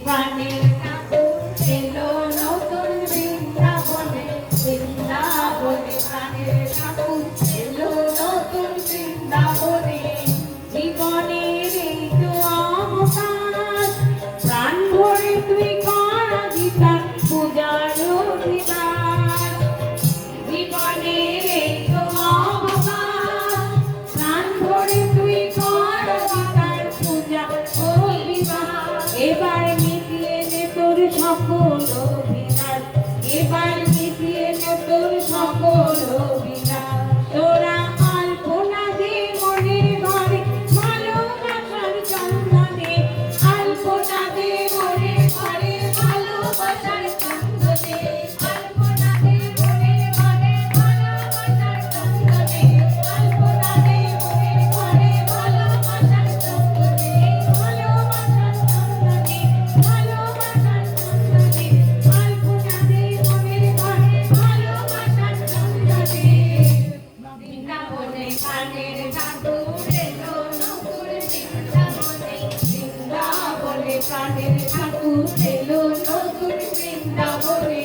প্রাণের ঠাকুর এলো নতুন বৃন্দাবনে, বৃন্দাবনে প্রাণের ঠাকুর এলো নতুন বৃন্দাবনে। জীবনের এই তো অবসান, প্রাণ ভরে তুই কর অধিকার পূজার অধিকার। জীবনের এই তো অবসান, প্রাণ ভরে তুই কর অধিকার পূজা অধিকার। এবার মিটিয়ে নে তোর সকল অভিলাষ, এবার মিটিয়ে নে তোর সকল অভিলাষ। তোরা আলপনা দে মনের ঘরে ভালোবাসার চন্দনে, আলপনা দে মনের ঘরে ভালোবাসার চন্দনে, আলপনা দে মনের ঘরে ভালোবাসার চন্দনে, আলপনা দে মনের ঘরে ভালোবাসার চন্দনে, ভালোবাসার চন্দনে, ভালোবাসার চন্দনে, আলপনা দে মনের ঘরে ভালোবাসার চন্দনে। বৃন্দাবনে প্রাণের ঠাকুর এলো নতুন বৃন্দাবনে, বৃন্দাবনে প্রাণের ঠাকুর এলো নতুন বৃন্দাবনে।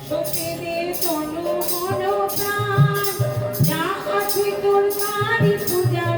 সখীদের তনু মন প্রাণ যা আছে তোর তারি পূজার